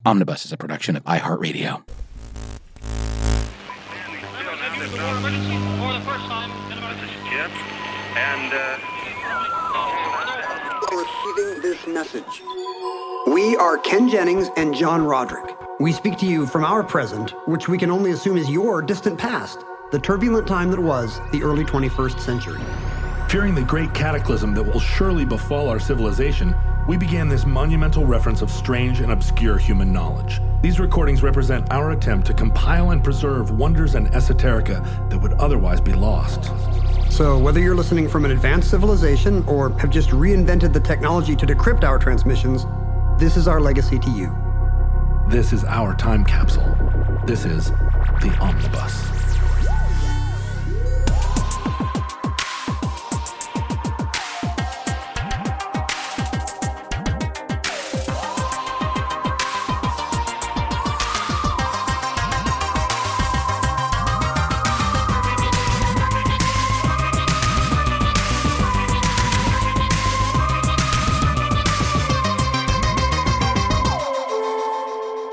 Omnibus is a production of iHeartRadio. This is Jim, and receiving this message. We are Ken Jennings and John Roderick. We speak to you from our present, which we can only assume is your distant past, the turbulent time that was the early 21st century. Fearing the great cataclysm that will surely befall our civilization, we began this monumental reference of strange and obscure human knowledge. These recordings represent our attempt to compile and preserve wonders and esoterica that would otherwise be lost. So whether you're listening from an advanced civilization or have just reinvented the technology to decrypt our transmissions, this is our legacy to you. This is our time capsule. This is the Omnibus.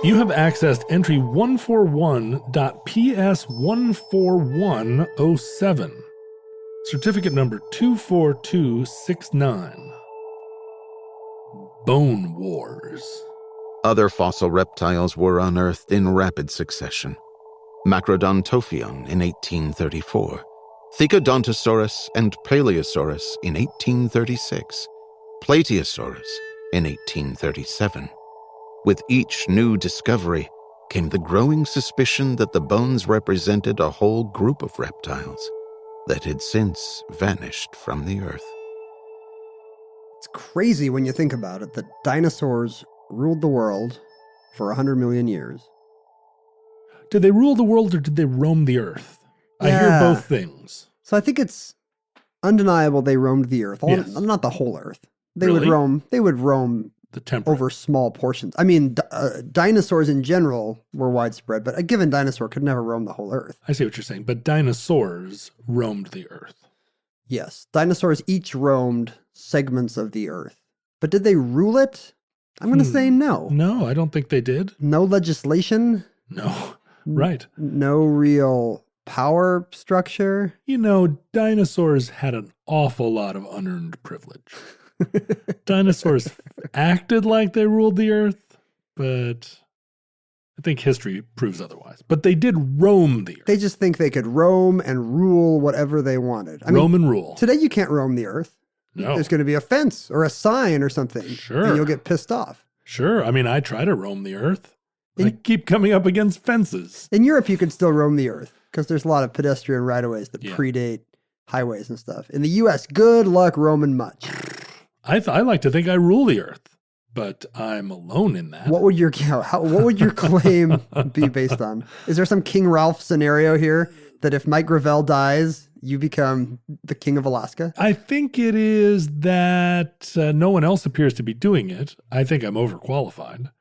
You have accessed entry 141.PS14107, certificate number 24269. Bone Wars. Other fossil reptiles were unearthed in rapid succession. Macrodontophion in 1834, Thecodontosaurus and Paleosaurus in 1836, Plateosaurus in 1837. With each new discovery came the growing suspicion that the bones represented a whole group of reptiles that had since vanished from the earth. It's crazy when you think about it that dinosaurs ruled the world for 100 million years. Did they rule the world or did they roam the earth? I hear both things. So I think it's undeniable they roamed the earth. Yes. Not the whole earth. They Really? would roam The temperate. over small portions. I mean, dinosaurs in general were widespread, but a given dinosaur could never roam the whole earth. I see what you're saying, but dinosaurs roamed the earth. Yes, dinosaurs each roamed segments of the earth. But did they rule it? I'm going to say no. No, I don't think they did. No legislation? No, right. No real power structure? You know, dinosaurs had an awful lot of unearned privilege. Dinosaurs acted like they ruled the earth, but I think history proves otherwise. But they did roam the earth. They just think they could roam and rule whatever they wanted. Roam and rule. Today you can't roam the earth. No. There's going to be a fence or a sign or something. Sure. And you'll get pissed off. Sure. I mean, I try to roam the earth. I keep coming up against fences. In Europe, you could still roam the earth because there's a lot of pedestrian right-of-ways that Yeah. predate highways and stuff. In the U.S., good luck roaming much. I like to think I rule the earth, but I'm alone in that. What would your claim be based on? Is there some King Ralph scenario here that if Mike Gravel dies, you become the king of Alaska? I think it is that no one else appears to be doing it. I think I'm overqualified.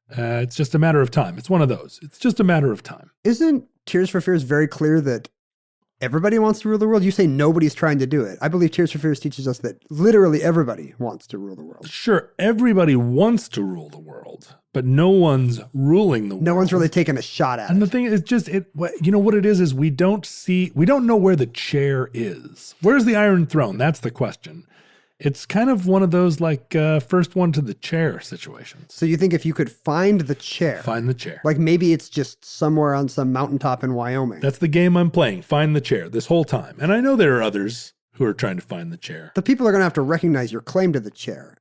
It's just a matter of time. It's one of those. It's just a matter of time. Isn't Tears for Fears very clear that everybody wants to rule the world? You say nobody's trying to do it. I believe Tears for Fears teaches us that literally everybody wants to rule the world. Sure, everybody wants to rule the world, but no one's ruling the world. No one's really taking a shot at And it. the thing is just, you know what it is we don't know where the chair is. Where's the Iron Throne? That's the question. It's kind of one of those like first one to the chair situations. So you think if you could find the chair, Find the chair. like maybe it's just somewhere on some mountaintop in Wyoming. That's the game I'm playing. Find the chair this whole time. And I know there are others who are trying to find the chair. The people are going to have to recognize your claim to the chair.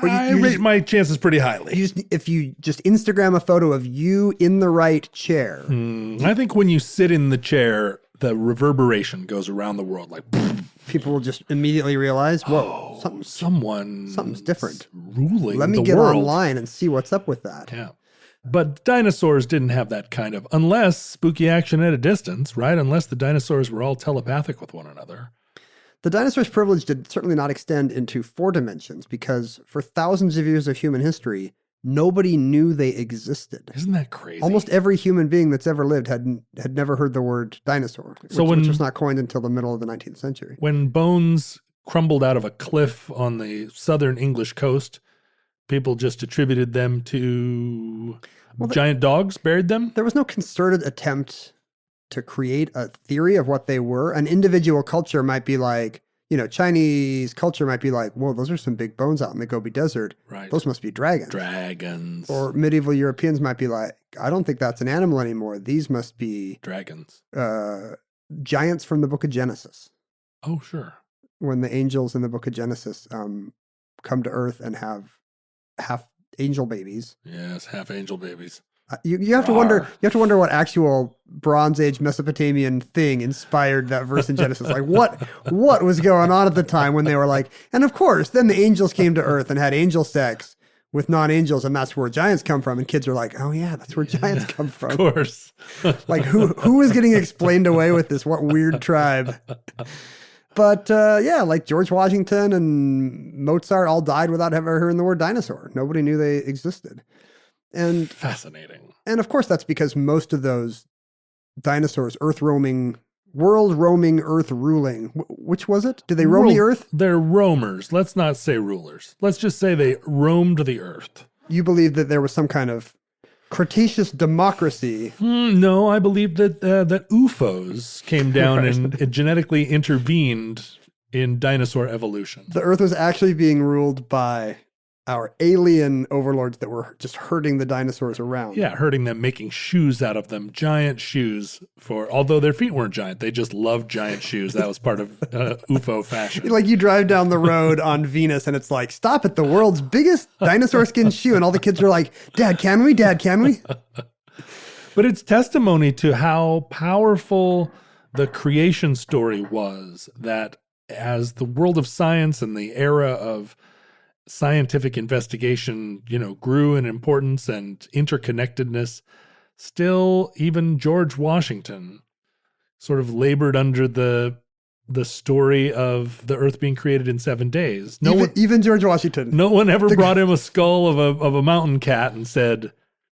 Or I rate my chances pretty highly. if you just Instagram a photo of you in the right chair. I think when you sit in the chair, the reverberation goes around the world like, People will just immediately realize, whoa, something's different. Ruling Let me the get world. online and see what's up with that. Yeah. But dinosaurs didn't have that kind of, unless spooky action at a distance, right? Unless the dinosaurs were all telepathic with one another. The dinosaur's privilege did certainly not extend into 4 dimensions because for thousands of years of human history, nobody knew they existed. Isn't that crazy? Almost every human being that's ever lived had never heard the word dinosaur, which was not coined until the middle of the 19th century. When bones crumbled out of a cliff on the southern English coast, people just attributed them to giant dogs buried them? There was no concerted attempt to create a theory of what they were. An individual culture might be like, Chinese culture might be like, whoa, those are some big bones out in the Gobi Desert. Right. Those must be dragons. Dragons. Or medieval Europeans might be like, I don't think that's an animal anymore. These must be dragons. Giants from the Book of Genesis. Oh, sure. When the angels in the Book of Genesis come to Earth and have half angel babies. Yes, half angel babies. You have to wonder. You have to wonder what actual Bronze Age Mesopotamian thing inspired that verse in Genesis. Like what was going on at the time when they were like, and of course, then the angels came to Earth and had angel sex with non-angels, and that's where giants come from. And kids are like, oh yeah, that's where giants come from. Of course. Like who is getting explained away with this? What weird tribe? But like George Washington and Mozart all died without ever hearing the word dinosaur. Nobody knew they existed. And fascinating. And of course, that's because most of those dinosaurs, world roaming, earth ruling. Which was it? Did they roam the earth? They're roamers. Let's not say rulers. Let's just say they roamed the earth. You believe that there was some kind of Cretaceous democracy? No, I believe that UFOs came down and genetically intervened in dinosaur evolution. The earth was actually being ruled by our alien overlords that were just herding the dinosaurs around. Yeah, herding them, making shoes out of them, giant shoes although their feet weren't giant, they just loved giant shoes. That was part of UFO fashion. Like you drive down the road on Venus and it's like, stop at the world's biggest dinosaur skin shoe. And all the kids are like, Dad, can we? Dad, can we? But it's testimony to how powerful the creation story was, that as the world of science and the era of scientific investigation, grew in importance and interconnectedness, still even George Washington sort of labored under the story of the earth being created in 7 days. Even George Washington. No one ever brought him a skull of a mountain cat and said,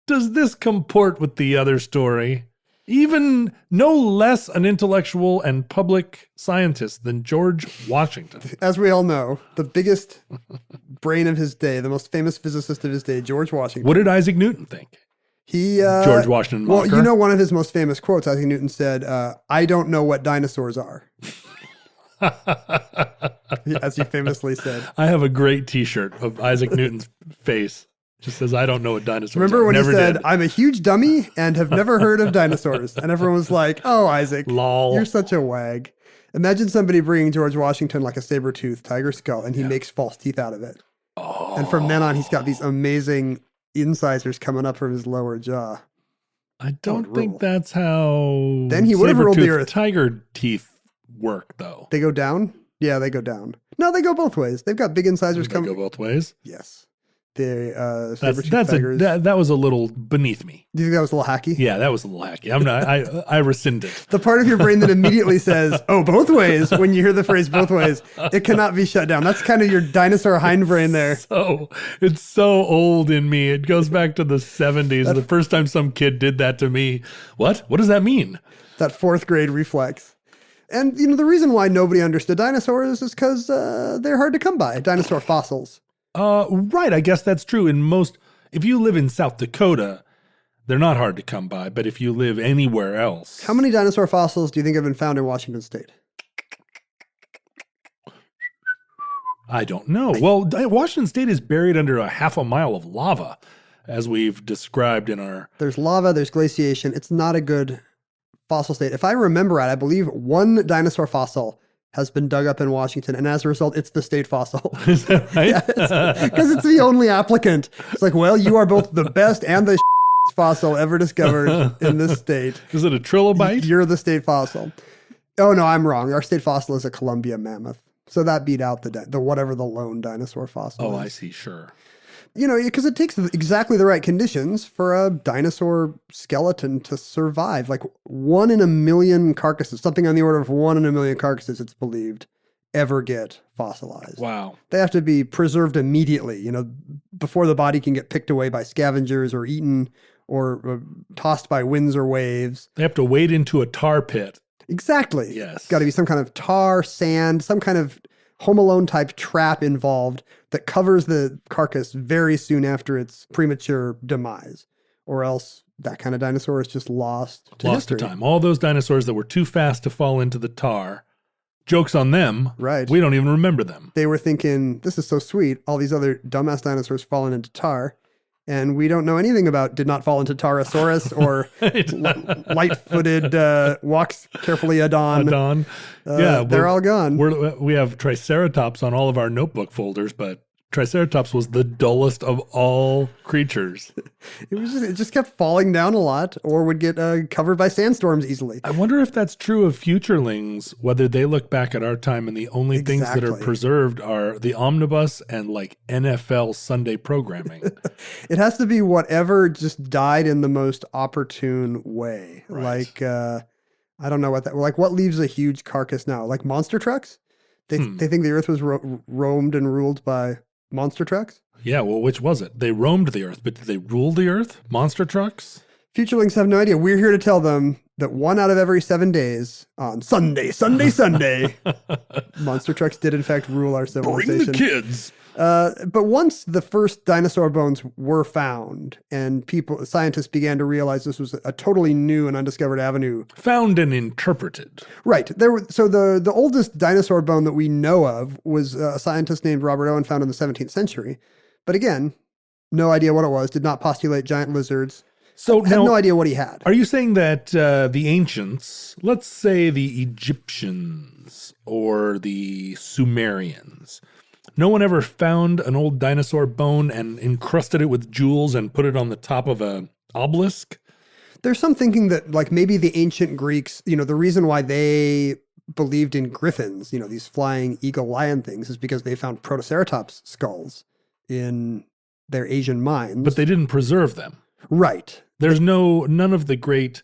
does this comport with the other story? Even no less an intellectual and public scientist than George Washington. As we all know, the biggest brain of his day, the most famous physicist of his day, George Washington. What did Isaac Newton think? George Washington. Well, one of his most famous quotes, Isaac Newton said, I don't know what dinosaurs are. As he famously said. I have a great t-shirt of Isaac Newton's face. Just says, I don't know what dinosaurs Remember are. when Never he said, did. I'm a huge dummy and have never heard of dinosaurs? And everyone was like, oh, Isaac, lol. You're such a wag. Imagine somebody bringing George Washington like a saber-toothed tiger skull and he makes false teeth out of it. Oh. And from then on, he's got these amazing incisors coming up from his lower jaw. I don't think that's how then he would have ruled the earth. Tiger teeth work, though. They go down? Yeah, they go down. No, they go both ways. They've got big incisors coming. They go both ways? Yes. Tigers. That was a little beneath me. Do you think that was a little hacky? Yeah, that was a little hacky. I rescind it. The part of your brain that immediately says, oh, both ways, when you hear the phrase both ways, it cannot be shut down. That's kind of your dinosaur hindbrain there. So it's so old in me. It goes back to the 70s. The first time some kid did that to me. What does that mean? That fourth grade reflex. And, the reason why nobody understood dinosaurs is because they're hard to come by, dinosaur fossils. Right. I guess that's true. If you live in South Dakota, they're not hard to come by. But if you live anywhere else. How many dinosaur fossils do you think have been found in Washington State? I don't know. Well, Washington State is buried under a half a mile of lava, as we've described in our... There's lava, there's glaciation. It's not a good fossil state. If I remember right, I believe one dinosaur fossil has been dug up in Washington, and as a result, it's the state fossil. Is that right? Yes, because it's the only applicant. It's like, well, you are both the best and the fossil ever discovered in this state. Is it a trilobite? You're the state fossil. Oh, no, I'm wrong. Our state fossil is a Columbia mammoth. So that beat out the whatever the lone dinosaur fossil is. I see, sure. Because it takes exactly the right conditions for a dinosaur skeleton to survive. Like 1 in a million carcasses, something on the order of 1 in a million carcasses, it's believed, ever get fossilized. Wow. They have to be preserved immediately, before the body can get picked away by scavengers or eaten or tossed by winds or waves. They have to wade into a tar pit. Exactly. Yes. Got to be some kind of tar, sand, some kind of Home Alone type trap involved that covers the carcass very soon after its premature demise. or else that kind of dinosaur is just lost to Lost to history. time. All those dinosaurs that were too fast to fall into the tar. Joke's on them. Right. We don't even remember them. They were thinking, this is so sweet. All these other dumbass dinosaurs falling into tar. And we don't know anything about did not fall into Tarasaurus or light-footed walks carefully at dawn. Adon. Yeah. They're all gone. We have Triceratops on all of our notebook folders, but Triceratops was the dullest of all creatures. It just kept falling down a lot or would get covered by sandstorms easily. I wonder if that's true of futurelings, whether they look back at our time and the only things that are Exactly. preserved are the omnibus and like NFL Sunday programming. It has to be whatever just died in the most opportune way. Right. Like, I don't know what leaves a huge carcass now? Like monster trucks? They think the earth was roamed and ruled by monster trucks? Yeah, well, which was it? They roamed the earth, but did they rule the earth? Monster trucks? Futurelings have no idea. We're here to tell them that 1 out of every 7 days on Sunday, monster trucks did in fact rule our civilization. Bring the kids. But once the first dinosaur bones were found and scientists began to realize this was a totally new and undiscovered avenue. Found and interpreted. Right. So the oldest dinosaur bone that we know of was a scientist named Robert Owen found in the 17th century. But again, no idea what it was, did not postulate giant lizards. So Had now, no idea what he had. are you saying that the ancients, let's say the Egyptians or the Sumerians, no one ever found an old dinosaur bone and encrusted it with jewels and put it on the top of an obelisk? There's some thinking that like maybe the ancient Greeks, the reason why they believed in griffins, these flying eagle lion things, is because they found Protoceratops skulls in their Asian mines. But they didn't preserve them. Right. There's none of the great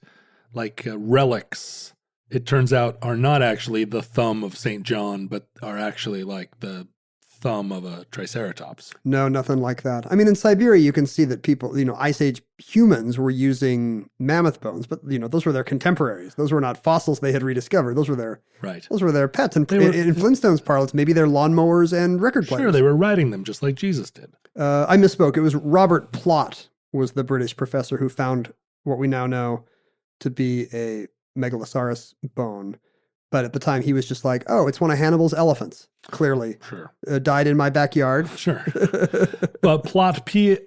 relics, it turns out, are not actually the thumb of St. John, but are actually like the thumb of a Triceratops. No, nothing like that. I mean, in Siberia, you can see that people, Ice Age humans were using mammoth bones, but those were their contemporaries. Those were not fossils they had rediscovered. Those were their pets. And in Flintstones parlance, maybe their lawnmowers and record players. Sure, they were riding them just like Jesus did. I misspoke. It was Robert Plot was the British professor who found what we now know to be a Megalosaurus bone. But at the time, he was just like, oh, it's one of Hannibal's elephants, clearly. Sure. Died in my backyard. Sure. But Plot, Plotte?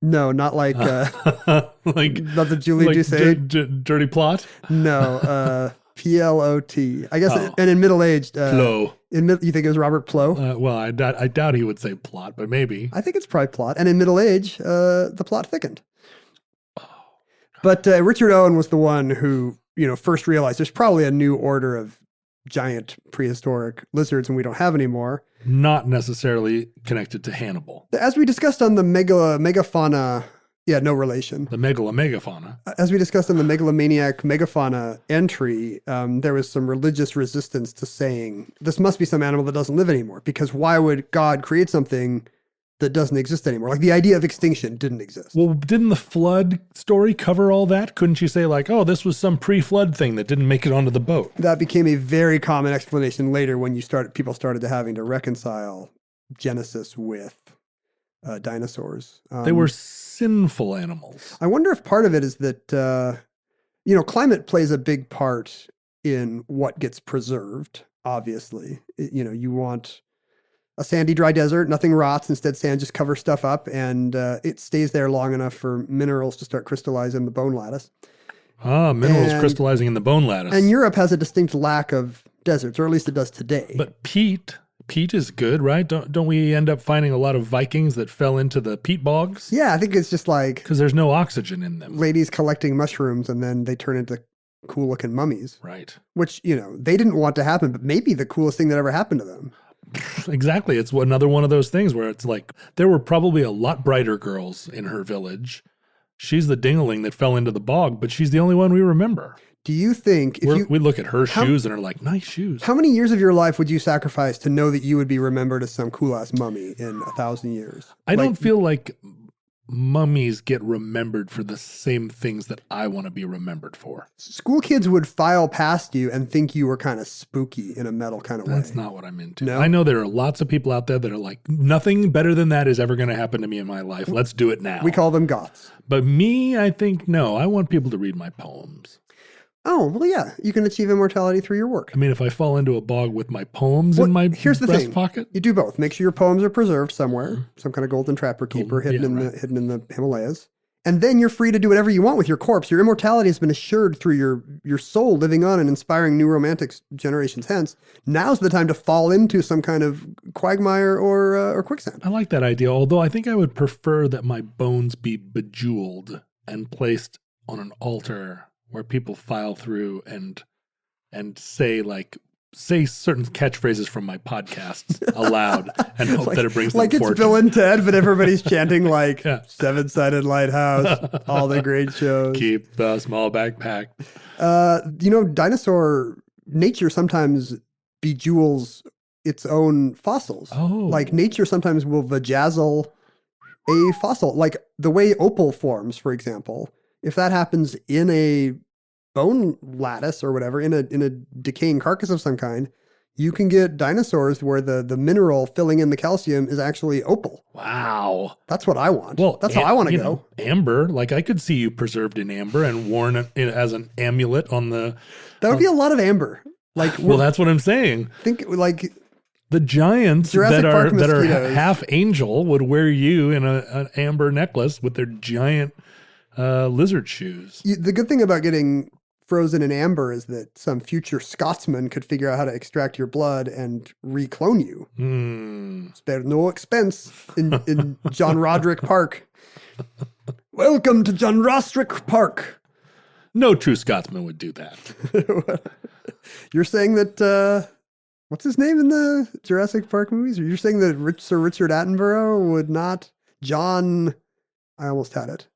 No, not like... like not the Julie Doucet. Dirty Plot? No, Plot. I guess, and in middle-aged... Plo. You think it was Robert Plo? Well, I doubt he would say plot, but maybe. I think it's probably Plot. And in middle age, the plot thickened. But Richard Owen was the one who... first realized there's probably a new order of giant prehistoric lizards and we don't have anymore. Not necessarily connected to Hannibal. As we discussed on the megafauna, no relation. The megafauna. As we discussed on the megalomaniac megafauna entry, there was some religious resistance to saying this must be some animal that doesn't live anymore, because why would God create something that doesn't exist anymore? Like the idea of extinction didn't exist. Well, didn't the flood story cover all that? Couldn't you say like, oh, this was some pre-flood thing that didn't make it onto the boat? That became a very common explanation later when people started to having to reconcile Genesis with dinosaurs. They were sinful animals. I wonder if part of it is that, climate plays a big part in what gets preserved, obviously. You want a sandy, dry desert, nothing rots. Instead, sand just covers stuff up, and it stays there long enough for minerals to start crystallizing in the bone lattice. Minerals crystallizing in the bone lattice. And Europe has a distinct lack of deserts, or at least it does today. But peat is good, right? Don't we end up finding a lot of Vikings that fell into the peat bogs? Yeah, I think it's just like... because there's no oxygen in them. Ladies collecting mushrooms, and then they turn into cool-looking mummies. Right. Which, they didn't want to happen, but maybe the coolest thing that ever happened to them. Exactly. It's another one of those things where it's like, there were probably a lot brighter girls in her village. She's the dingaling that fell into the bog, but she's the only one we remember. Do you think... we look at her shoes and are like, nice shoes. How many years of your life would you sacrifice to know that you would be remembered as some cool-ass mummy in 1,000 years? I don't feel like mummies get remembered for the same things that I want to be remembered for. School kids would file past you and think you were kind of spooky in a metal kind of way. That's not what I'm into. No? I know there are lots of people out there that are like, nothing better than that is ever going to happen to me in my life. Let's do it now. We call them goths. But me, I think, no. I want people to read my poems. Oh, well, yeah. You can achieve immortality through your work. I mean, if I fall into a bog with my poems in my here's the breast thing. pocket. You do both. Make sure your poems are preserved somewhere, some kind of golden trapper keeper hidden in the Himalayas. And then you're free to do whatever you want with your corpse. Your immortality has been assured through your soul living on and inspiring new romantics generations hence. Now's the time to fall into some kind of quagmire or quicksand. I like that idea, although I think I would prefer that my bones be bejeweled and placed on an altar where people file through and say certain catchphrases from my podcasts aloud and hope that it brings them fortune. Like it's Bill and Ted, but everybody's chanting like Seven-Sided Lighthouse, all the great shows. Keep the small backpack. Dinosaur nature sometimes bejewels its own fossils. Oh. Like nature sometimes will vajazzle a fossil. Like the way opal forms, for example. If that happens in a bone lattice or whatever, in a decaying carcass of some kind, you can get dinosaurs where the mineral filling in the calcium is actually opal. Wow. That's what I want. Well, that's how I want to go. Amber, like I could see you preserved in amber and worn as an amulet on the... That would be a lot of amber. Like, well, that's what I'm saying. Think like... The giants Jurassic that Park are mosquitoes. half angel would wear you in an amber necklace with their giant lizard shoes. The good thing about getting frozen in amber is that some future Scotsman could figure out how to extract your blood and reclone you. Spare no expense in John Roderick Park. Welcome to John Roderick Park. No true Scotsman would do that. You're saying that... what's his name in the Jurassic Park movies? You're saying that Sir Richard Attenborough would not... I almost had it.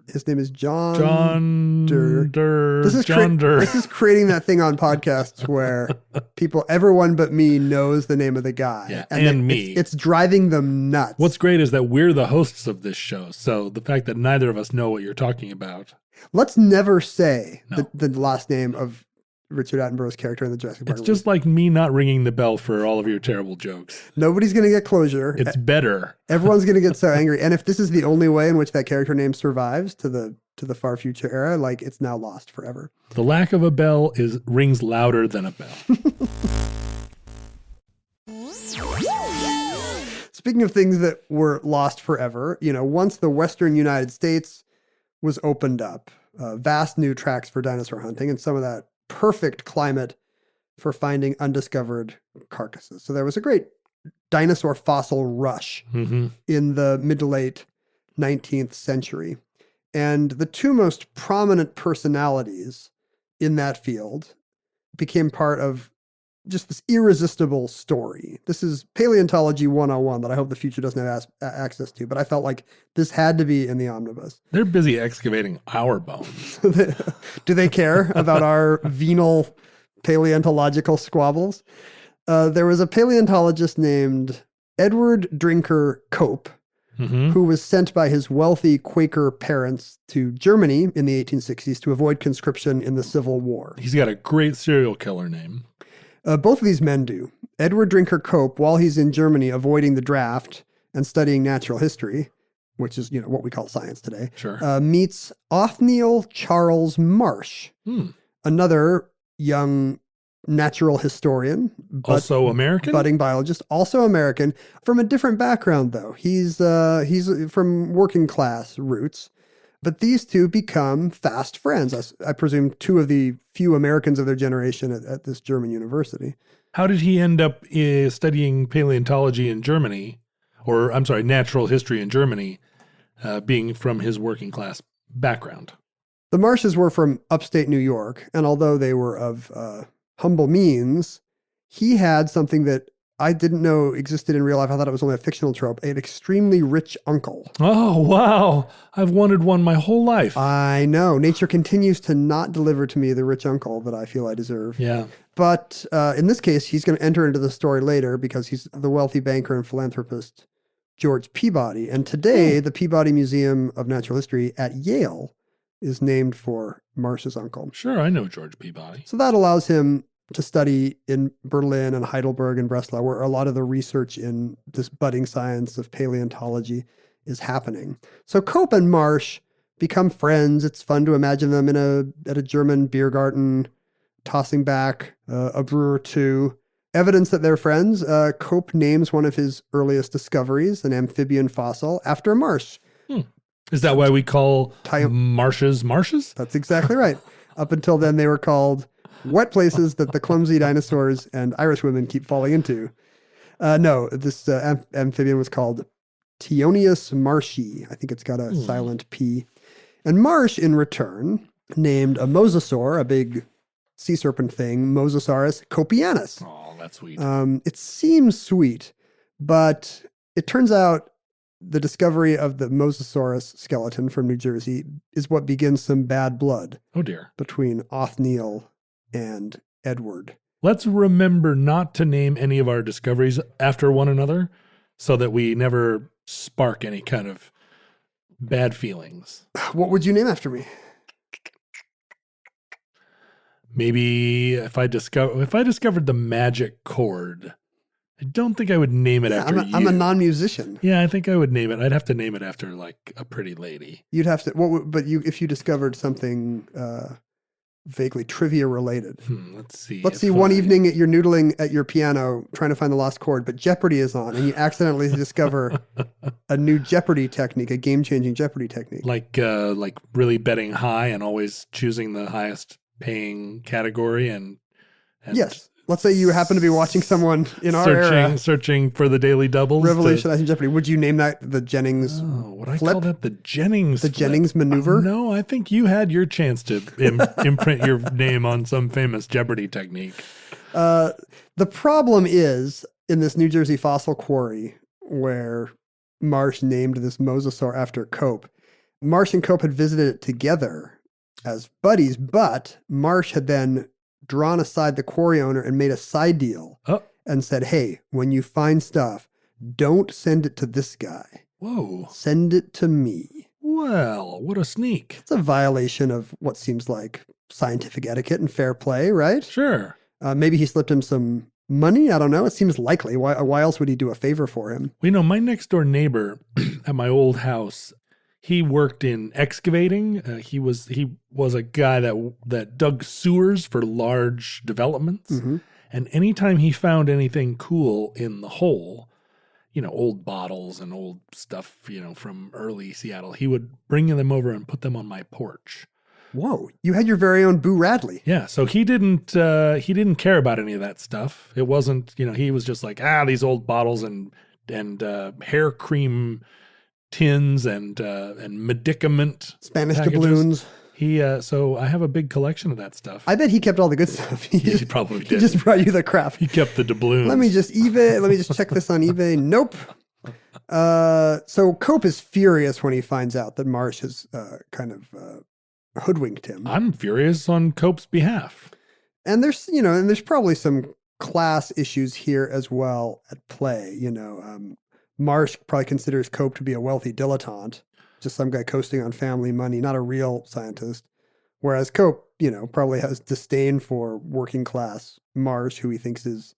His name is John Durr. This is creating that thing on podcasts where everyone but me knows the name of the guy. Yeah, and me. It's driving them nuts. What's great is that we're the hosts of this show. So the fact that neither of us know what you're talking about. Let's never say the last name of Richard Attenborough's character in the Jurassic Park. It's just like me not ringing the bell for all of your terrible jokes. Nobody's going to get closure. It's better. Everyone's going to get so angry. And if this is the only way in which that character name survives to the far future era, like it's now lost forever. The lack of a bell rings louder than a bell. Speaking of things that were lost forever, once the Western United States was opened up, vast new tracts for dinosaur hunting and some of that perfect climate for finding undiscovered carcasses. So there was a great dinosaur fossil rush in the mid to late 19th century. And the two most prominent personalities in that field became part of just this irresistible story. This is paleontology 101 that I hope the future doesn't have access to, but I felt like this had to be in the omnibus. They're busy excavating our bones. Do they care about our venal paleontological squabbles? There was a paleontologist named Edward Drinker Cope, who was sent by his wealthy Quaker parents to Germany in the 1860s to avoid conscription in the Civil War. He's got a great serial killer name. Both of these men do. Edward Drinker Cope, while he's in Germany avoiding the draft and studying natural history, which is what we call science today, meets Othniel Charles Marsh, another young natural historian, also American, budding biologist, also American, from a different background though. He's from working class roots. But these two become fast friends. I presume two of the few Americans of their generation at this German university. How did he end up studying paleontology in Germany, or I'm sorry, natural history in Germany, being from his working class background? The Marshes were from upstate New York, and although they were of humble means, he had something that I didn't know existed in real life. I thought it was only a fictional trope. An extremely rich uncle. Oh, wow. I've wanted one my whole life. I know. Nature continues to not deliver to me the rich uncle that I feel I deserve. Yeah. But in this case, he's going to enter into the story later because he's the wealthy banker and philanthropist George Peabody. And today, the Peabody Museum of Natural History at Yale is named for Marsh's uncle. Sure, I know George Peabody. So that allows him to study in Berlin and Heidelberg and Breslau, where a lot of the research in this budding science of paleontology is happening. So Cope and Marsh become friends. It's fun to imagine them at a German beer garden, tossing back a brew or two. Evidence that they're friends, Cope names one of his earliest discoveries, an amphibian fossil, after Marsh. Is that why we call marshes marshes? That's exactly right. Up until then, they were called wet places that the clumsy dinosaurs and Irish women keep falling into. No, this amphibian was called Tionius marshi. I think it's got a silent P. And Marsh, in return, named a mosasaur, a big sea serpent thing, Mosasaurus copianus. Oh, that's sweet. It seems sweet, but it turns out the discovery of the Mosasaurus skeleton from New Jersey is what begins some bad blood. Oh, dear. Between Othniel and Edward. Let's remember not to name any of our discoveries after one another so that we never spark any kind of bad feelings. What would you name after me? Maybe if I discovered the magic chord, I don't think I would name it after you. I'm a non-musician. Yeah, I think I would name it. I'd have to name it after like a pretty lady. You'd have to. If you discovered something vaguely trivia related. Let's see. One evening you're noodling at your piano trying to find the lost chord, but Jeopardy is on, and you accidentally discover a new Jeopardy technique, a game-changing Jeopardy technique. Like really betting high and always choosing the highest paying category and yes. Let's say you happen to be watching someone in our era. Searching for the daily doubles. Revolutionizing Jeopardy. Would you name that the Jennings would I flip? call that the Jennings The flip? Jennings maneuver? No, I think you had your chance to imprint your name on some famous Jeopardy technique. The problem is, in this New Jersey fossil quarry where Marsh named this mosasaur after Cope, Marsh and Cope had visited it together as buddies, but Marsh had then drawn aside the quarry owner and made a side deal and said, hey, when you find stuff, don't send it to this guy. Whoa. Send it to me. Well, what a sneak. It's a violation of what seems like scientific etiquette and fair play, right? Sure. Maybe he slipped him some money. I don't know. It seems likely. Why else would he do a favor for him? Well, my next door neighbor at my old house, he worked in excavating. He was a guy that dug sewers for large developments. Mm-hmm. And anytime he found anything cool in the hole, old bottles and old stuff, from early Seattle, he would bring them over and put them on my porch. Whoa, you had your very own Boo Radley. Yeah, so he didn't care about any of that stuff. It wasn't, he was just like, these old bottles and hair cream tins and medicament Spanish packages. doubloons. So I have a big collection of that stuff. I bet he kept all the good stuff. He probably did. He just brought you the crap. He kept the doubloons. Let me just check this on eBay. Nope. So Cope is furious when he finds out that Marsh has kind of hoodwinked him. I'm furious on Cope's behalf. And there's probably some class issues here as well at play. Marsh probably considers Cope to be a wealthy dilettante, just some guy coasting on family money, not a real scientist. Whereas Cope, probably has disdain for working class Marsh, who he thinks is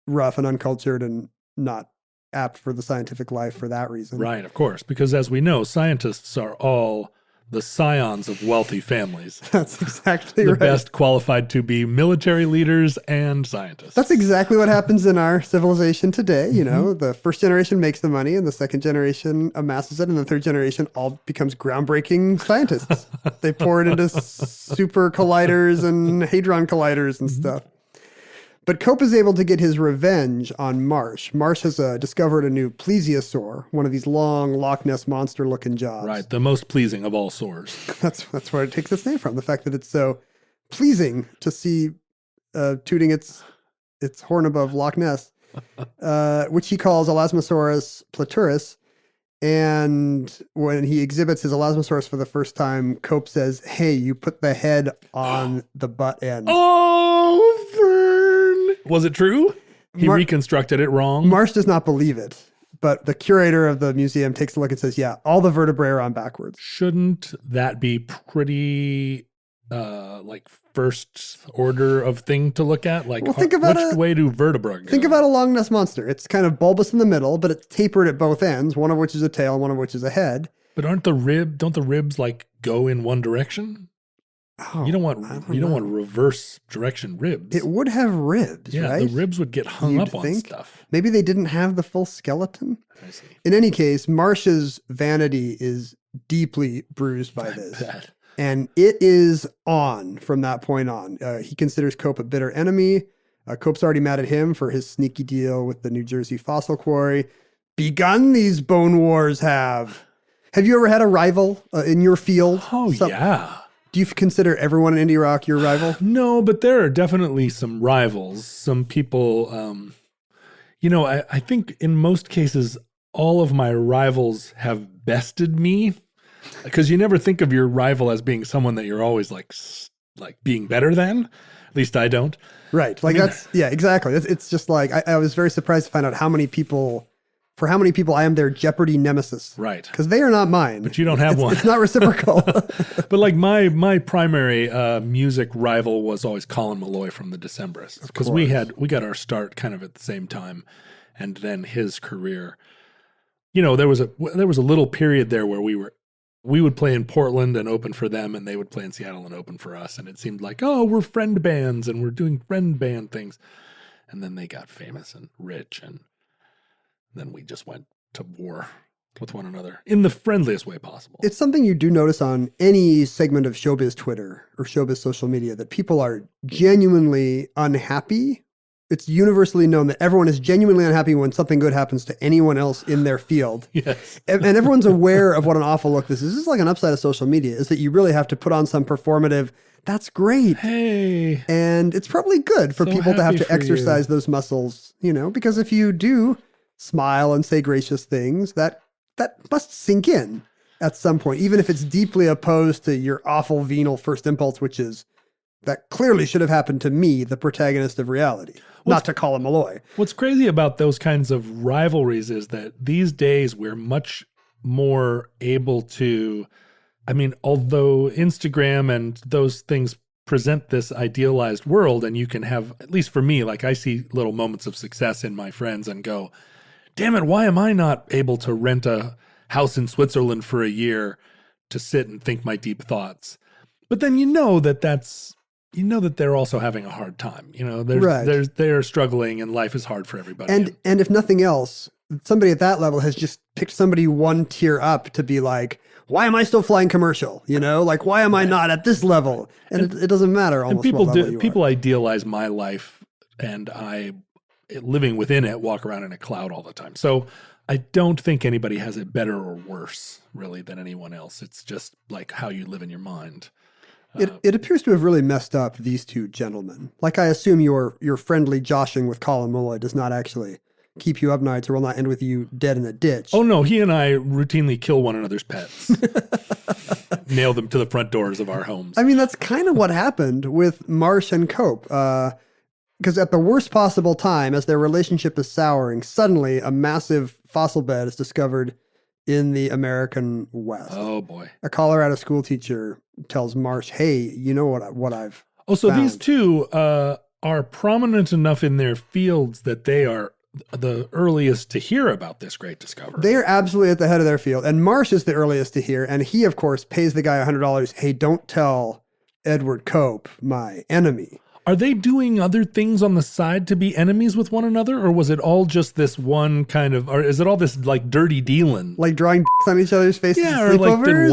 rough and uncultured and not apt for the scientific life for that reason. Right, of course, because as we know, scientists are all the scions of wealthy families. That's exactly right. The right. best qualified to be military leaders and scientists. That's exactly what happens in our civilization today. The first generation makes the money and the second generation amasses it, and the third generation all becomes groundbreaking scientists. They pour it into super colliders and hadron colliders and stuff. But Cope is able to get his revenge on Marsh. Marsh has discovered a new plesiosaur, one of these long Loch Ness monster-looking jobs. Right, the most pleasing of all sores. That's where it takes its name from, the fact that it's so pleasing to see tooting its horn above Loch Ness, which he calls Elasmosaurus platurus. And when he exhibits his Elasmosaurus for the first time, Cope says, hey, you put the head on the butt end. Oh, Vern! Was it true? He reconstructed it wrong? Marsh does not believe it, but the curator of the museum takes a look and says, yeah, all the vertebrae are on backwards. Shouldn't that be pretty like first order of thing to look at? Like, Well, think about which way do vertebrae go? Think about a Loch Ness monster. It's kind of bulbous in the middle, but it's tapered at both ends, one of which is a tail, one of which is a head. But don't the ribs like go in one direction? Oh, You don't want reverse direction ribs. It would have ribs, yeah, right? the ribs would get hung You'd up on think. stuff. Maybe they didn't have the full skeleton. I see. In any case, Marsh's vanity is deeply bruised by I this. bet. And it is on from that point on. He considers Cope a bitter enemy. Cope's already mad at him for his sneaky deal with the New Jersey fossil quarry. Begun these bone wars have. Have you ever had a rival in your field? Oh, yeah. Do you consider everyone in indie rock your rival? No, but there are definitely some rivals. Some people, I think in most cases, all of my rivals have bested me, because you never think of your rival as being someone that you're always like being better than. At least I don't. Right. Like exactly. It's just like, I was very surprised to find out how many people I am their Jeopardy nemesis. Right. Because they are not mine. But you don't have one. It's not reciprocal. But like my primary music rival was always Colin Malloy from the Decemberists, because we got our start kind of at the same time, and then his career. There was a little period there where we would play in Portland and open for them, and they would play in Seattle and open for us, and it seemed like, oh, we're friend bands and we're doing friend band things, and then they got famous and rich, and then we just went to war with one another in the friendliest way possible. It's something you do notice on any segment of showbiz Twitter or showbiz social media, that people are genuinely unhappy. It's universally known that everyone is genuinely unhappy when something good happens to anyone else in their field. Yes. And everyone's aware of what an awful look this is. This is like an upside of social media, is that you really have to put on some performative, that's great. Hey. And it's probably good for So people to have happy to for exercise those muscles, because if you do smile and say gracious things, that must sink in at some point, even if it's deeply opposed to your awful venal first impulse, which is that clearly should have happened to me, the protagonist of reality, not to Colin Malloy. What's crazy about those kinds of rivalries is that these days we're much more able to, although Instagram and those things present this idealized world, and you can have, at least for me, like I see little moments of success in my friends and go, damn it, why am I not able to rent a house in Switzerland for a year to sit and think my deep thoughts? But then that they're also having a hard time. They're struggling, and life is hard for everybody. And if nothing else, somebody at that level has just picked somebody one tier up to be like, why am I still flying commercial? Like, why am I not at this level? And it doesn't matter almost and what level you people are. idealize my life, and I, living within it, walk around in a cloud all the time. So I don't think anybody has it better or worse, really, than anyone else. It's just like how you live in your mind. It appears to have really messed up these two gentlemen. Like, I assume your friendly joshing with Colin Malloy does not actually keep you up nights, or will not end with you dead in a ditch. Oh, no, he and I routinely kill one another's pets. Nail them to the front doors of our homes. That's kind of what happened with Marsh and Cope. Because at the worst possible time, as their relationship is souring, suddenly a massive fossil bed is discovered in the American West. Oh, boy. A Colorado school teacher tells Marsh, hey, you know what I've found. These two are prominent enough in their fields that they are the earliest to hear about this great discovery. They are absolutely at the head of their field. And Marsh is the earliest to hear. And he, of course, pays the guy $100. Hey, don't tell Edward Cope, my enemy. Are they doing other things on the side to be enemies with one another? Or was it all just this one kind of, or is it all this like dirty dealing? Like drawing dicks on each other's faces? Yeah, or like did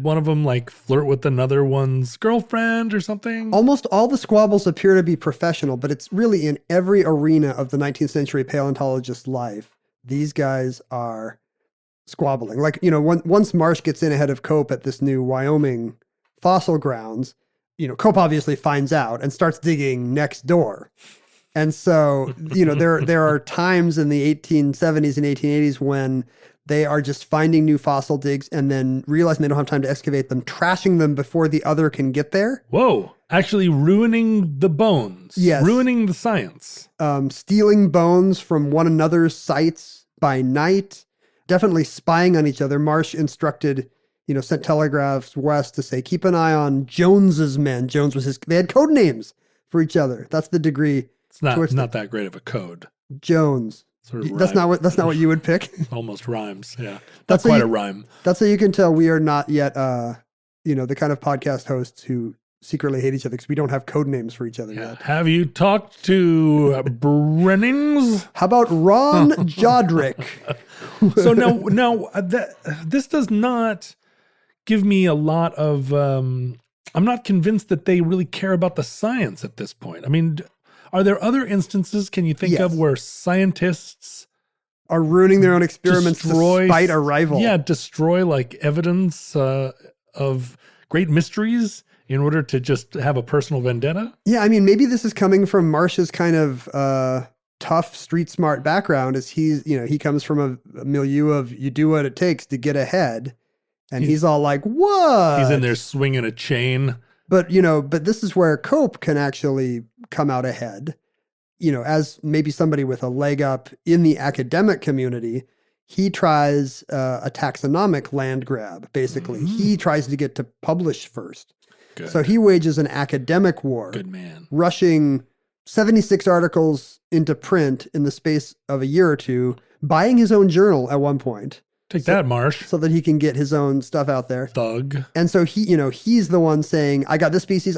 one of them like flirt with another one's girlfriend or something? Almost all the squabbles appear to be professional, but it's really in every arena of the 19th century paleontologist's life. These guys are squabbling. Like, once Marsh gets in ahead of Cope at this new Wyoming fossil grounds, Cope obviously finds out and starts digging next door. And so, there are times in the 1870s and 1880s when they are just finding new fossil digs and then realizing they don't have time to excavate them, trashing them before the other can get there. Whoa. Actually ruining the bones. Yes. Ruining the science. Stealing bones from one another's sites by night, definitely spying on each other. Marsh instructed, sent telegraphs west to say, keep an eye on Jones's men. Jones was they had code names for each other. That's the degree. It's not that great of a code. Jones. Sort of that's not what you would pick. Almost rhymes. Yeah. That's quite a rhyme. That's how you can tell we are not yet, the kind of podcast hosts who secretly hate each other because we don't have code names for each other yet. Have you talked to Brennings? How about Ron Jodrick? So now this does not give me a lot of, I'm not convinced that they really care about the science at this point. I mean, are there other instances, can you think of, where scientists are ruining their own experiments to spite a rival? Yeah, destroy like evidence of great mysteries in order to just have a personal vendetta? Yeah, I mean, maybe this is coming from Marsh's kind of tough, street smart background, as he comes from a milieu of you do what it takes to get ahead. And he's all like, what? He's in there swinging a chain. But this is where Cope can actually come out ahead. As maybe somebody with a leg up in the academic community, he tries a taxonomic land grab, basically. Mm-hmm. He tries to get to publish first. Good. So he wages an academic war. Good man. Rushing 76 articles into print in the space of a year or two, buying his own journal at one point. Take that, Marsh. So that he can get his own stuff out there. Thug. And so he's the one saying, I got this species,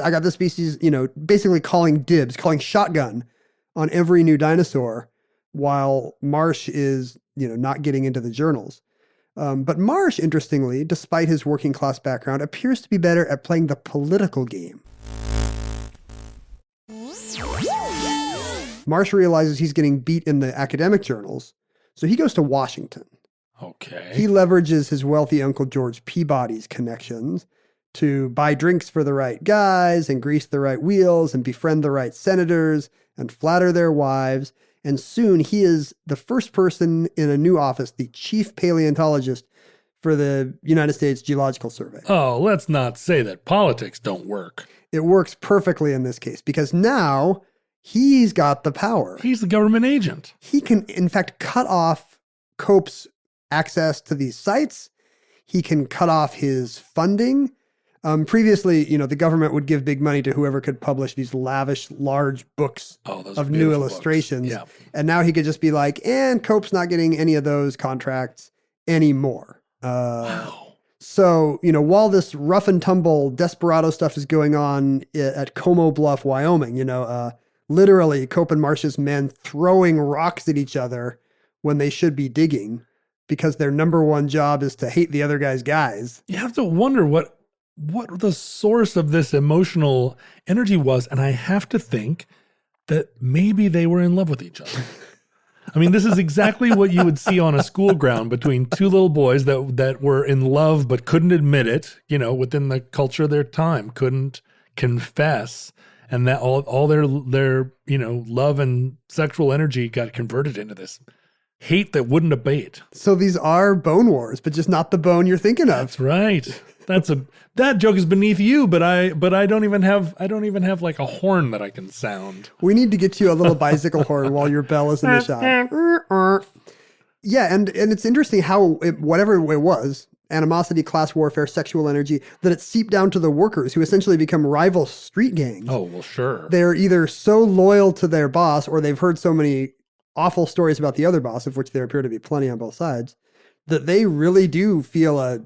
basically calling dibs, calling shotgun on every new dinosaur, while Marsh is, not getting into the journals. But Marsh, interestingly, despite his working class background, appears to be better at playing the political game. Marsh realizes he's getting beat in the academic journals, so he goes to Washington. Okay. He leverages his wealthy Uncle George Peabody's connections to buy drinks for the right guys and grease the right wheels and befriend the right senators and flatter their wives. And soon he is the first person in a new office, the chief paleontologist for the United States Geological Survey. Oh, let's not say that politics don't work. It works perfectly in this case because now he's got the power. He's the government agent. He can, in fact, cut off Cope's access to these sites. He can cut off his funding. Previously, the government would give big money to whoever could publish these lavish, large books of new illustrations. Yeah. And now he could just be like, and Cope's not getting any of those contracts anymore. Wow. So, while this rough and tumble desperado stuff is going on at Como Bluff, Wyoming, literally Cope and Marsh's men throwing rocks at each other when they should be digging because their number one job is to hate the other guy's guys. You have to wonder what the source of this emotional energy was. And I have to think that maybe they were in love with each other. I mean, this is exactly what you would see on a school ground between two little boys that were in love but couldn't admit it, within the culture of their time, couldn't confess. And that all their love and sexual energy got converted into this hate that wouldn't abate. So these are bone wars, but just not the bone you're thinking of. That's right. That joke is beneath you, but I don't even have like a horn that I can sound. We need to get you a little bicycle horn while your bell is in the shot. Yeah, and it's interesting how whatever it was, animosity, class warfare, sexual energy, that it seeped down to the workers who essentially become rival street gangs. Oh, well, sure. They're either so loyal to their boss or they've heard so many awful stories about the other boss, of which there appear to be plenty on both sides, that they really do feel a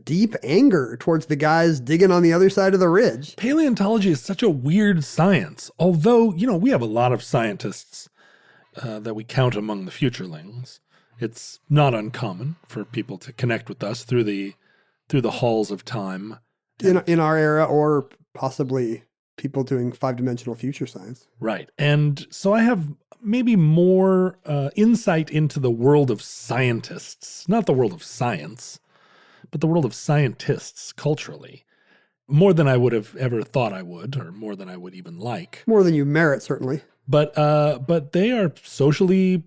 deep anger towards the guys digging on the other side of the ridge. Paleontology is such a weird science. Although, we have a lot of scientists that we count among the futurelings. It's not uncommon for people to connect with us through the halls of time. In our era, or possibly people doing 5-dimensional future science. Right. And so I have maybe more insight into the world of scientists, not the world of science, but the world of scientists culturally, more than I would have ever thought I would, or more than I would even like. More than you merit, certainly. But they are socially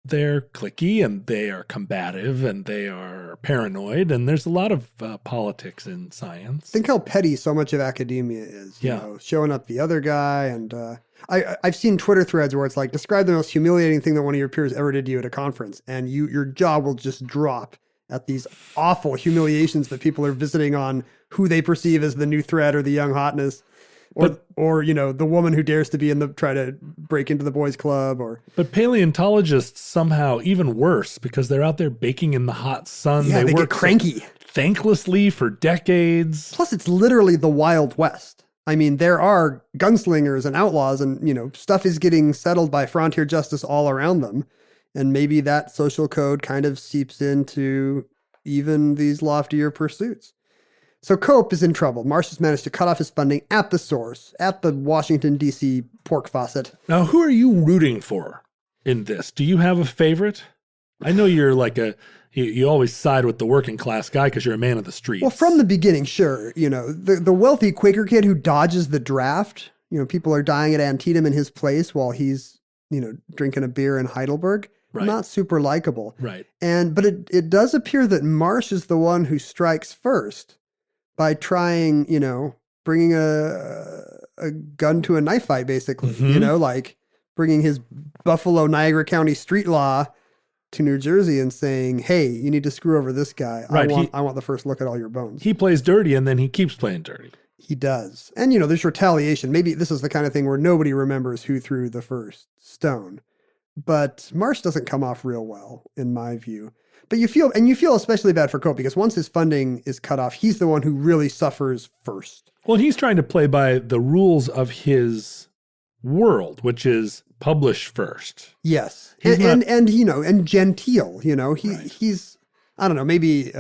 they're cliquey and they are combative and they are paranoid, and there's a lot of politics in science. Think how petty so much of academia is, you know, showing up the other guy. And I've seen Twitter threads where it's like, describe the most humiliating thing that one of your peers ever did to you at a conference, and your jaw will just drop at these awful humiliations that people are visiting on who they perceive as the new threat or the young hotness. Or you know, the woman who dares to try to break into the boys' club. But paleontologists somehow even worse, because they're out there baking in the hot sun. Yeah, they work get cranky. Thanklessly for decades. Plus, it's literally the Wild West. I mean, there are gunslingers and outlaws, and you know, stuff is getting settled by frontier justice all around them. And maybe that social code kind of seeps into even these loftier pursuits. So Cope is in trouble. Marsh has managed to cut off his funding at the source, at the Washington, D.C. pork faucet. Now, who are you rooting for in this? Do you have a favorite? I know you're like you always side with the working class guy because you're a man of the streets. Well, from the beginning, sure. You know, the wealthy Quaker kid who dodges the draft, you know, people are dying at Antietam in his place while he's, you know, drinking a beer in Heidelberg. Right. Not super likable. Right. But it does appear that Marsh is the one who strikes first by trying, you know, bringing a gun to a knife fight, basically, you know, like bringing his Buffalo, Niagara County street law to New Jersey and saying, hey, you need to screw over this guy. Right. I want the first look at all your bones. He plays dirty and then he keeps playing dirty. He does. And, you know, there's retaliation. Maybe this is the kind of thing where nobody remembers who threw the first stone. But Marsh doesn't come off real well, in my view. But you feel especially bad for Cope because once his funding is cut off, he's the one who really suffers first. Well, he's trying to play by the rules of his world, which is publish first. Yes. And you know, and genteel, you know, he's, I don't know, maybe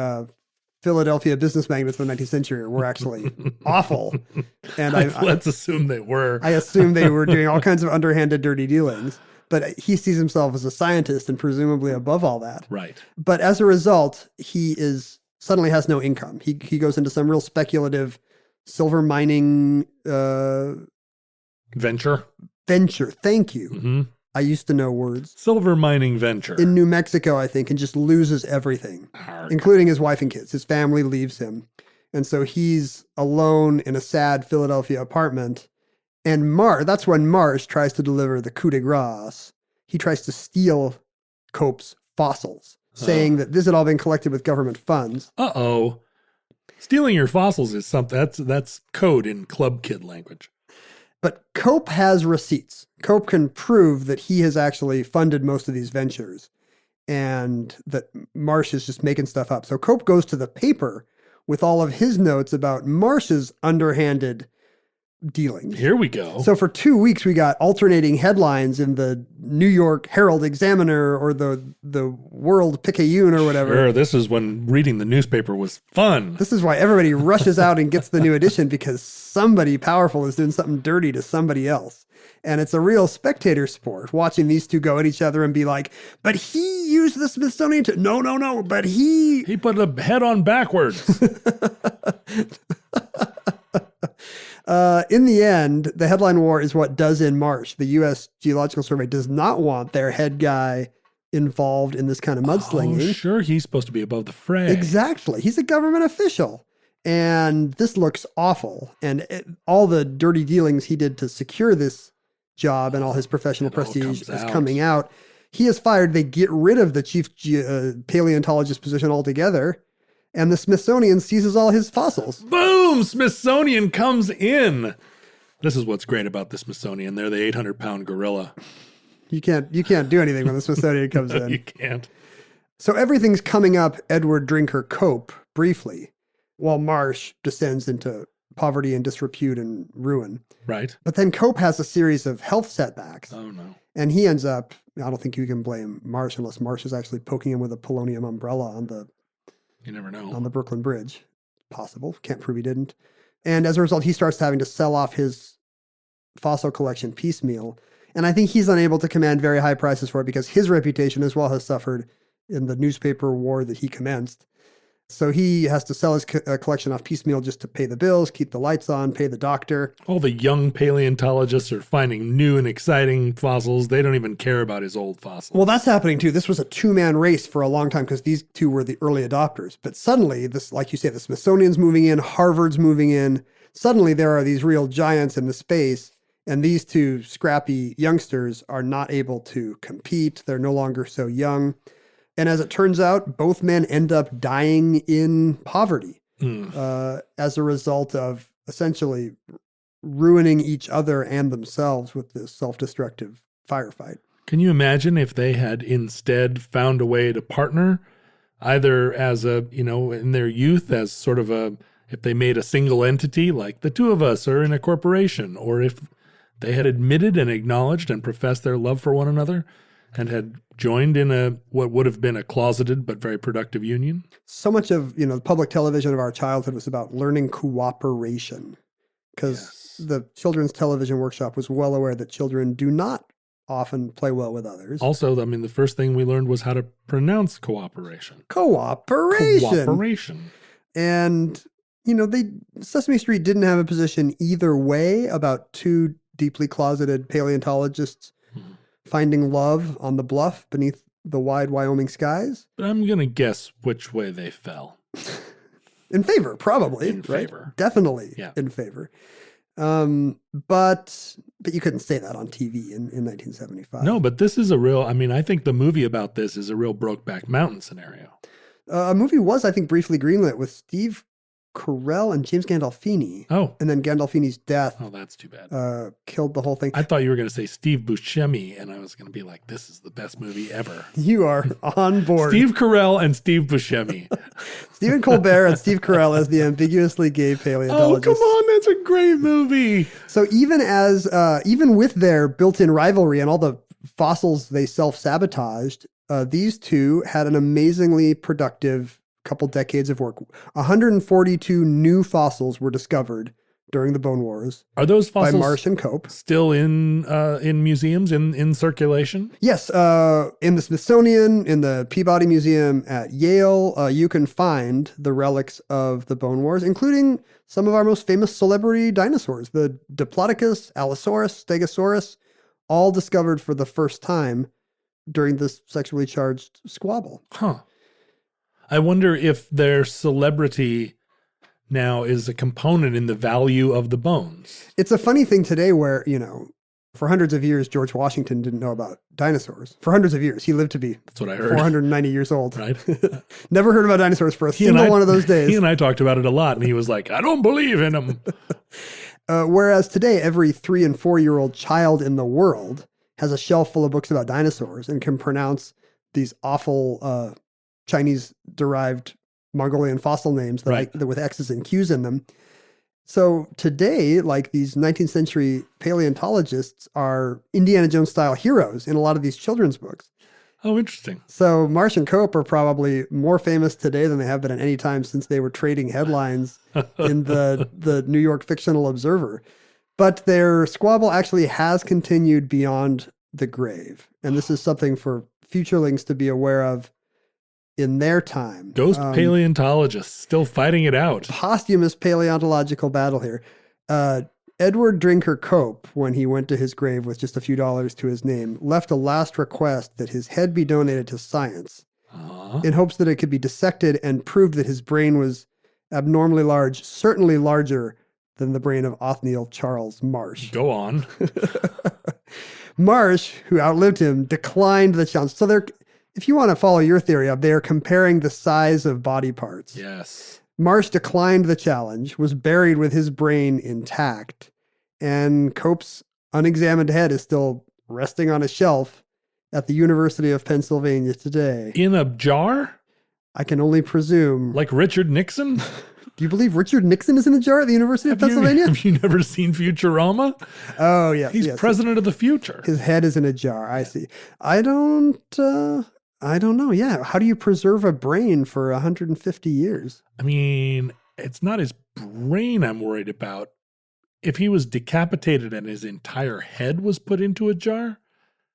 Philadelphia business magnates of the 19th century were actually awful. And let's assume they were. I assume they were doing all kinds of underhanded, dirty dealings. But he sees himself as a scientist and presumably above all that. Right. But as a result, he suddenly has no income. He goes into some real speculative silver mining venture. Thank you. Mm-hmm. I used to know words. Silver mining venture. In New Mexico, I think, and just loses everything, including his wife and kids. His family leaves him. And so he's alone in a sad Philadelphia apartment. And that's when Marsh tries to deliver the coup de grace. He tries to steal Cope's fossils, saying that this had all been collected with government funds. Uh-oh. Stealing your fossils is something, that's code in club kid language. But Cope has receipts. Cope can prove that he has actually funded most of these ventures and that Marsh is just making stuff up. So Cope goes to the paper with all of his notes about Marsh's underhanded dealings. Here we go. So for 2 weeks, we got alternating headlines in the New York Herald Examiner or the World Picayune or whatever. Sure, this is when reading the newspaper was fun. This is why everybody rushes out and gets the new edition, because somebody powerful is doing something dirty to somebody else. And it's a real spectator sport, watching these two go at each other and be like, but he used the Smithsonian to... No, but he... He put a head on backwards. In the end, the headline war is what does in Marsh. The U.S. Geological Survey does not want their head guy involved in this kind of mudslinging. Oh, sure, he's supposed to be above the fray. Exactly. He's a government official. And this looks awful. And all the dirty dealings he did to secure this job and all his professional prestige is coming out. He is fired. They get rid of the chief paleontologist position altogether. And the Smithsonian seizes all his fossils. Boom! Smithsonian comes in. This is what's great about the Smithsonian. They're the 800-pound gorilla. You can't do anything when the Smithsonian comes in. You can't. So everything's coming up Edward Drinker Cope briefly, while Marsh descends into poverty and disrepute and ruin. Right. But then Cope has a series of health setbacks. Oh, no. And he ends up, I don't think you can blame Marsh unless Marsh is actually poking him with a polonium umbrella on the... You never know. On the Brooklyn Bridge. Possible. Can't prove he didn't. And as a result, he starts having to sell off his fossil collection piecemeal. And I think he's unable to command very high prices for it because his reputation as well has suffered in the newspaper war that he commenced. So he has to sell his collection off piecemeal just to pay the bills, keep the lights on, pay the doctor. All the young paleontologists are finding new and exciting fossils. They don't even care about his old fossils. Well, that's happening too. This was a two-man race for a long time because these two were the early adopters. But suddenly, this, like you say, the Smithsonian's moving in, Harvard's moving in. Suddenly, there are these real giants in the space, and these two scrappy youngsters are not able to compete. They're no longer so young. And as it turns out, both men end up dying in poverty as a result of essentially ruining each other and themselves with this self-destructive firefight. Can you imagine if they had instead found a way to partner, either as a, in their youth as sort of if they made a single entity, like the two of us are in a corporation, or if they had admitted and acknowledged and professed their love for one another and had joined in what would have been a closeted but very productive union? So much of, the public television of our childhood was about learning cooperation, because the Children's Television Workshop was well aware that children do not often play well with others. Also, the first thing we learned was how to pronounce cooperation. Cooperation. And, Sesame Street didn't have a position either way about two deeply closeted paleontologists finding love on the bluff beneath the wide Wyoming skies. But I'm going to guess which way they fell. In favor, probably. In favor. Right? Definitely Yeah. in favor. But you couldn't say that on TV in 1975. No, but this is a real, I think the movie about this is a real Brokeback Mountain scenario. A movie was, I think, briefly greenlit with Steve Carell and James Gandolfini. Oh. And then Gandolfini's death Oh, that's too bad. killed the whole thing. I thought you were going to say Steve Buscemi, and I was going to be like, this is the best movie ever. You are on board. Steve Carell and Steve Buscemi. Stephen Colbert and Steve Carell as the ambiguously gay Oh, paleontologists. come on. That's a great movie. So even with their built-in rivalry and all the fossils they self-sabotaged, these two had an amazingly productive couple decades of work. 142 new fossils were discovered during the Bone Wars. Are those by fossils Marsh and Cope. still in museums, in circulation? Yes, in the Smithsonian, in the Peabody Museum at Yale, you can find the relics of the Bone Wars, including some of our most famous celebrity dinosaurs, the Diplodocus, Allosaurus, Stegosaurus, all discovered for the first time during this sexually charged squabble. Huh. I wonder if their celebrity now is a component in the value of the bones. It's a funny thing today where, for hundreds of years, George Washington didn't know about dinosaurs. For hundreds of years. He lived to be That's what I heard. 490 years old. Right? Never heard about dinosaurs for a single one of those days. He and I talked about it a lot, and he was like, I don't believe in them. Whereas today, every 3 and 4-year-old child in the world has a shelf full of books about dinosaurs and can pronounce these awful Chinese-derived Mongolian fossil names that with X's and Q's in them. So today, like these 19th century paleontologists are Indiana Jones-style heroes in a lot of these children's books. Oh, interesting. So Marsh and Cope are probably more famous today than they have been at any time since they were trading headlines in the New York Fictional Observer. But their squabble actually has continued beyond the grave. And this is something for futurelings to be aware of in their time. Ghost paleontologists still fighting it out. Posthumous paleontological battle here. Edward Drinker Cope, when he went to his grave with just a few dollars to his name, left a last request that his head be donated to science in hopes that it could be dissected and proved that his brain was abnormally large, certainly larger than the brain of Othniel Charles Marsh. Go on. Marsh, who outlived him, declined the challenge. So if you want to follow your theory of, they're comparing the size of body parts. Yes. Marsh declined the challenge, was buried with his brain intact, and Cope's unexamined head is still resting on a shelf at the University of Pennsylvania today. In a jar? I can only presume. Like Richard Nixon? Do you believe Richard Nixon is in a jar at the University of Pennsylvania? Have you never seen Futurama? Oh, yes. He's president of the future. His head is in a jar. I see. I don't know. Yeah. How do you preserve a brain for 150 years? I mean, it's not his brain I'm worried about. If he was decapitated and his entire head was put into a jar,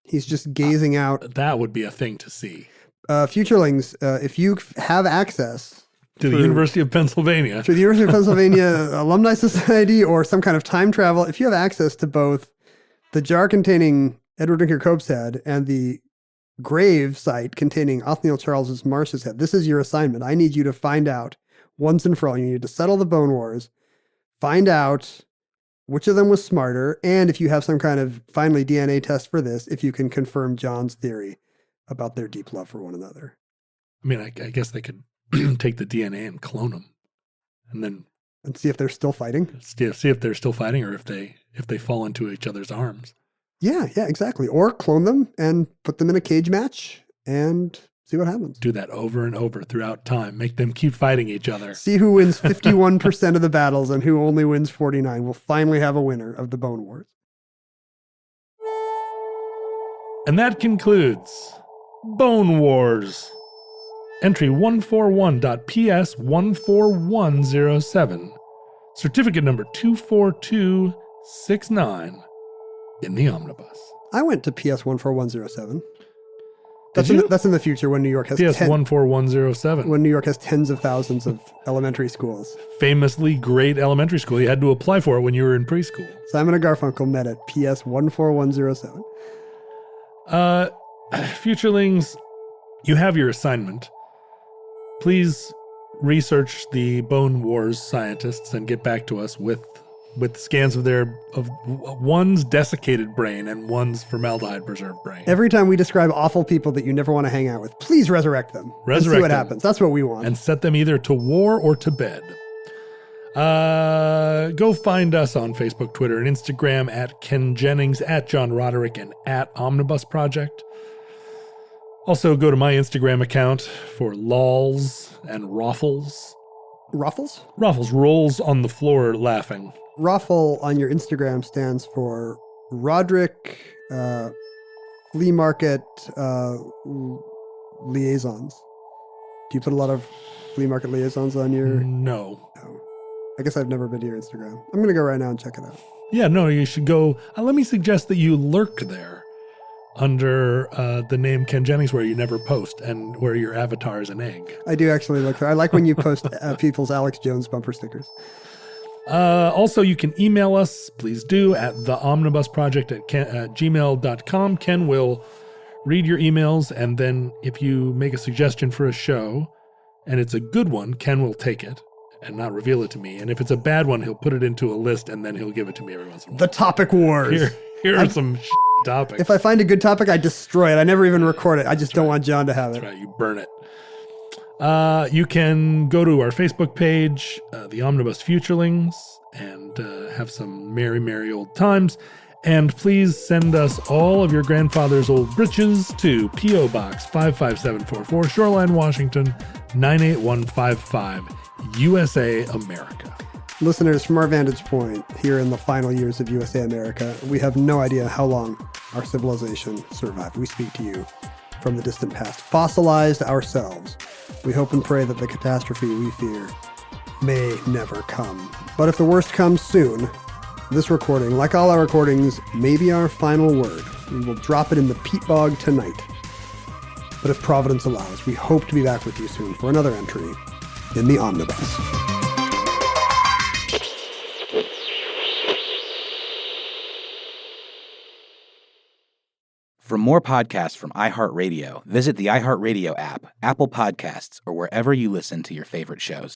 he's just gazing out. That would be a thing to see. Futurelings, if you have access To the University of Pennsylvania. To the University of Pennsylvania Alumni Society or some kind of time travel. If you have access to both the jar containing Edward Drinker Cope's head and the grave site containing Othniel Charles Marsh's head, this is your assignment. I need you to find out once and for all. You need to settle the Bone Wars, find out which of them was smarter, and if you have some kind of, finally, DNA test for this, if you can confirm John's theory about their deep love for one another. I mean, I guess they could take the DNA and clone them, and see if they're still fighting. See if they're still fighting, or if they fall into each other's arms. Yeah, exactly. Or clone them and put them in a cage match and see what happens. Do that over and over throughout time. Make them keep fighting each other. See who wins 51% of the battles and who only wins 49. We'll finally have a winner of the Bone Wars. And that concludes Bone Wars. Entry 141.PS14107. Certificate number 24269 in the omnibus. I went to PS14107. That's in the future when New York has PS14107. When New York has tens of thousands of elementary schools. Famously great elementary school. You had to apply for it when you were in preschool. Simon and Garfunkel met at PS14107. Futurelings, you have your assignment. Please research the Bone Wars scientists and get back to us with scans of one's desiccated brain and one's formaldehyde preserved brain. Every time we describe awful people that you never want to hang out with, please resurrect them. And see what happens. That's what we want. And set them either to war or to bed. Go find us on Facebook, Twitter, and Instagram at Ken Jennings, at John Roderick, and at Omnibus Project. Also, go to my Instagram account for lols and roffles. Ruffles? Ruffles, rolls on the floor laughing. Ruffle on your Instagram stands for Roderick Flea Market Liaisons. Do you put a lot of flea market liaisons on your... No. I guess I've never been to your Instagram. I'm going to go right now and check it out. Yeah, no, you should go. Let me suggest that you lurk there under the name Ken Jennings, where you never post and where your avatar is an egg. I do actually look there. I like when you post people's Alex Jones bumper stickers. Also, you can email us, please do, at theomnibusproject@gmail.com. Ken will read your emails, and then if you make a suggestion for a show, and it's a good one, Ken will take it and not reveal it to me. And if it's a bad one, he'll put it into a list, and then he'll give it to me every once in a while. The Topic Wars. Here are some topics. If I find a good topic, I destroy it. I never even record it. I just don't want John to have it. That's right. You burn it. You can go to our Facebook page, the Omnibus Futurelings, and have some merry, merry old times. And please send us all of your grandfather's old breeches to P.O. Box 55744, Shoreline, Washington, 98155, USA, America. Listeners, from our vantage point here in the final years of USA America, we have no idea how long our civilization survived. We speak to you from the distant past, fossilized ourselves. We hope and pray that the catastrophe we fear may never come. But if the worst comes soon, this recording, like all our recordings, may be our final word. We will drop it in the peat bog tonight. But if Providence allows, we hope to be back with you soon for another entry in the Omnibus. For more podcasts from iHeartRadio, visit the iHeartRadio app, Apple Podcasts, or wherever you listen to your favorite shows.